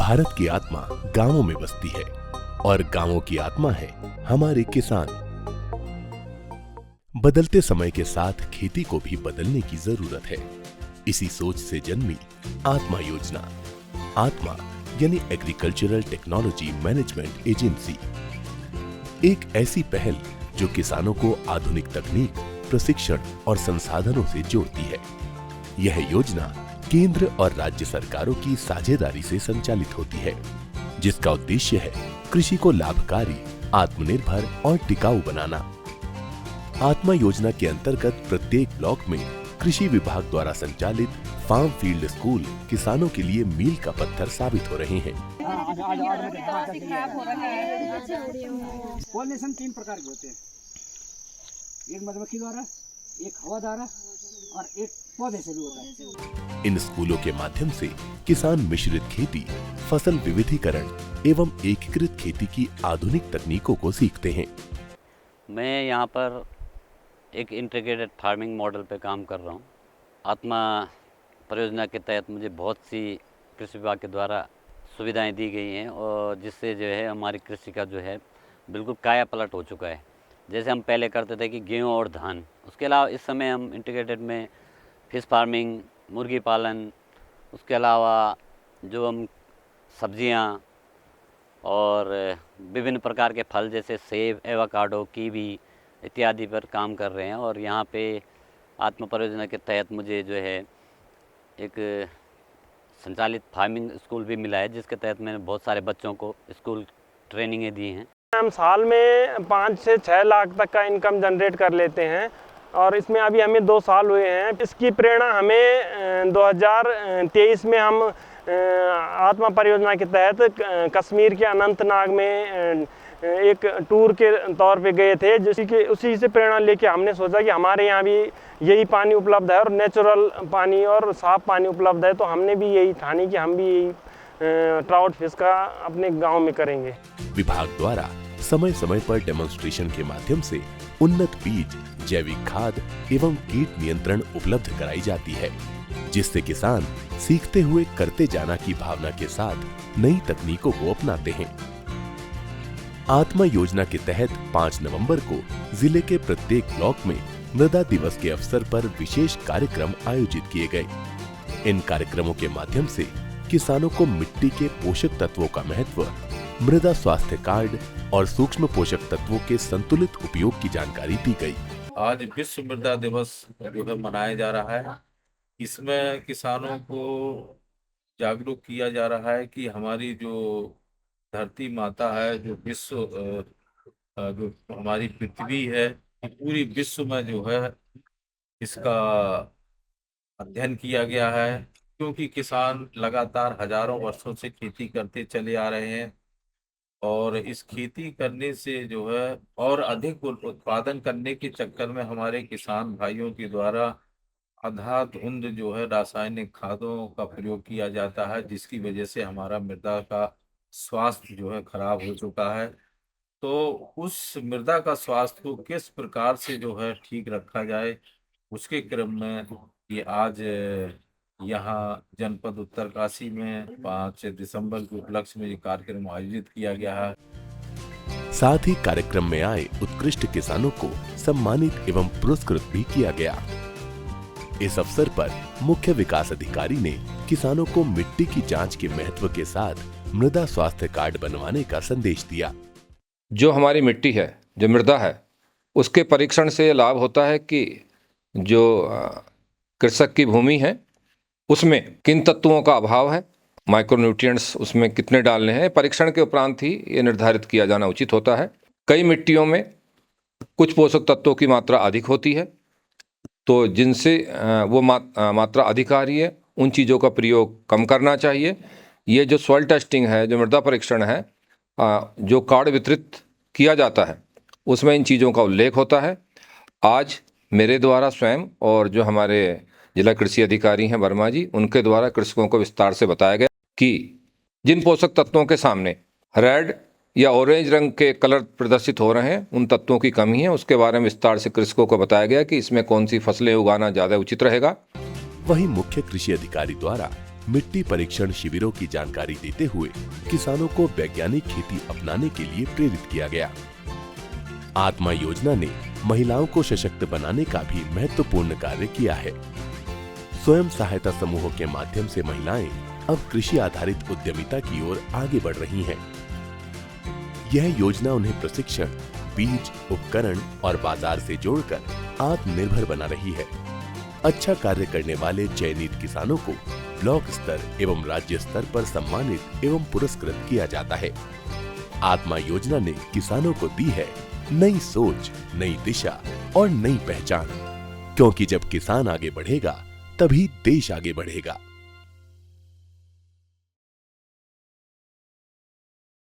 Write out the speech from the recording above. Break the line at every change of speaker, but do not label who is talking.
भारत की आत्मा गांवों में बसती है और गांवों की आत्मा है हमारे किसान। बदलते समय के साथ खेती को भी बदलने की जरूरत है। इसी सोच से जन्मी आत्मा योजना। आत्मा यानी एग्रीकल्चरल टेक्नोलॉजी मैनेजमेंट एजेंसी, एक ऐसी पहल जो किसानों को आधुनिक तकनीक, प्रशिक्षण और संसाधनों से जोड़ती है। यह योजना केंद्र और राज्य सरकारों की साझेदारी से संचालित होती है, जिसका उद्देश्य है कृषि को लाभकारी, आत्मनिर्भर और टिकाऊ बनाना। आत्मा योजना के अंतर्गत प्रत्येक ब्लॉक में कृषि विभाग द्वारा संचालित फार्म फील्ड स्कूल किसानों के लिए मील का पत्थर साबित हो रहे हैं।
पॉलिनेशन 3 प्रकार के होते हैं, एक मधुमक्खी द्वारा, एक हवा द्वारा और एक पौधे से भी होता है।
इन स्कूलों के माध्यम से किसान मिश्रित खेती, फसल विविधीकरण एवं एकीकृत खेती की आधुनिक तकनीकों को सीखते हैं।
मैं यहाँ पर एक इंटीग्रेटेड फार्मिंग मॉडल पे काम कर रहा हूँ। आत्मा परियोजना के तहत मुझे बहुत सी कृषि विभाग के द्वारा सुविधाएं दी गई हैं और जिससे जो है हमारी कृषि का जो है बिल्कुल काया पलट हो चुका है। जैसे हम पहले करते थे कि गेहूँ और धान, उसके अलावा इस समय हम इंटीग्रेटेड में फिश फार्मिंग, मुर्गी पालन, उसके अलावा जो हम सब्जियां और विभिन्न प्रकार के फल जैसे सेब, एवोकाडो, कीवी इत्यादि पर काम कर रहे हैं। और यहाँ पे आत्मा परियोजना के तहत मुझे जो है एक संचालित फार्मिंग स्कूल भी मिला है, जिसके तहत मैंने बहुत सारे बच्चों को स्कूल ट्रेनिंगें दी हैं।
हम साल में 5 से 6 लाख तक का इनकम जनरेट कर लेते हैं और इसमें अभी हमें 2 साल हुए हैं। इसकी प्रेरणा हमें 2023 में हम आत्मा परियोजना के तहत कश्मीर के अनंतनाग में एक टूर के तौर पे गए थे, उसी से प्रेरणा लेके हमने सोचा कि हमारे यहाँ भी यही पानी उपलब्ध है और नेचुरल पानी और साफ पानी उपलब्ध है, तो हमने भी यही ठानी कि हम भी यही ट्राउट फिश का अपने गांव में करेंगे।
विभाग द्वारा समय समय पर डेमोन्स्ट्रेशन के माध्यम से उन्नत बीज, जैविक खाद एवं कीट नियंत्रण उपलब्ध कराई जाती है, जिससे किसान सीखते हुए करते जाना की भावना के साथ नई तकनीकों को अपनाते हैं। आत्मा योजना के तहत 5 नवंबर को जिले के प्रत्येक ब्लॉक में मृदा दिवस के अवसर पर विशेष कार्यक्रम आयोजित किए गए। इन कार्यक्रमों के माध्यम से किसानों को मिट्टी के पोषक तत्वों का महत्व, मृदा स्वास्थ्य कार्ड और सूक्ष्म पोषक तत्वों के संतुलित उपयोग की जानकारी दी गई।
आज विश्व मृदा दिवस जो है मनाया जा रहा है। इसमें किसानों को जागरूक किया जा रहा है कि हमारी जो धरती माता है, जो विश्व जो हमारी पृथ्वी है, पूरी विश्व में जो है इसका अध्ययन किया गया है, क्योंकि किसान लगातार हजारों वर्षों से खेती करते चले आ रहे हैं और इस खेती करने से जो है और अधिक उत्पादन करने के चक्कर में हमारे किसान भाइयों के द्वारा अंधाधुंध जो है रासायनिक खादों का प्रयोग किया जाता है, जिसकी वजह से हमारा मृदा का स्वास्थ्य जो है खराब हो चुका है। तो उस मृदा का स्वास्थ्य को किस प्रकार से जो है ठीक रखा जाए, उसके क्रम में ये आज यहाँ जनपद उत्तरकाशी में 5 दिसंबर के उपलक्ष्य में ये कार्यक्रम आयोजित किया गया है।
साथ ही कार्यक्रम में आए उत्कृष्ट किसानों को सम्मानित एवं पुरस्कृत भी किया गया। इस अवसर पर मुख्य विकास अधिकारी ने किसानों को मिट्टी की जांच के महत्व के साथ मृदा स्वास्थ्य कार्ड बनवाने का संदेश दिया।
जो हमारी मिट्टी है, जो मृदा है, उसके परीक्षण से लाभ होता है कि जो कृषक की भूमि है उसमें किन तत्वों का अभाव है, माइक्रोन्यूट्रिएंट्स उसमें कितने डालने हैं, परीक्षण के उपरांत ही ये निर्धारित किया जाना उचित होता है। कई मिट्टियों में कुछ पोषक तत्वों की मात्रा अधिक होती है, तो जिनसे वो मात्रा अधिक आ रही है उन चीज़ों का प्रयोग कम करना चाहिए। ये जो सॉइल टेस्टिंग है, जो मृदा परीक्षण है, जो कार्ड वितरित किया जाता है उसमें इन चीज़ों का उल्लेख होता है। आज मेरे द्वारा स्वयं और जो हमारे जिला कृषि अधिकारी हैं वर्मा जी, उनके द्वारा कृषकों को विस्तार से बताया गया कि जिन पोषक तत्वों के सामने रेड या ऑरेंज रंग के कलर प्रदर्शित हो रहे हैं, उन तत्वों की कमी है, उसके बारे में विस्तार से कृषकों को बताया गया कि इसमें कौन सी फसलें उगाना ज़्यादा उचित रहेगा।
वहीं मुख्य कृषि अधिकारी द्वारा मिट्टी परीक्षण शिविरों की जानकारी देते हुए किसानों को वैज्ञानिक खेती अपनाने के लिए प्रेरित किया गया। आत्मा योजना ने महिलाओं को सशक्त बनाने का भी महत्वपूर्ण कार्य किया है। स्वयं सहायता समूहों के माध्यम से महिलाएं अब कृषि आधारित उद्यमिता की ओर आगे बढ़ रही हैं। यह योजना उन्हें प्रशिक्षण, बीज, उपकरण और बाजार से जोड़कर आत्मनिर्भर बना रही है। अच्छा कार्य करने वाले चयनित किसानों को ब्लॉक स्तर एवं राज्य स्तर पर सम्मानित एवं पुरस्कृत किया जाता है। आत्मा योजना ने किसानों को दी है नई सोच, नई दिशा और नई पहचान, क्योंकि जब किसान आगे बढ़ेगा तभी देश आगे बढ़ेगा।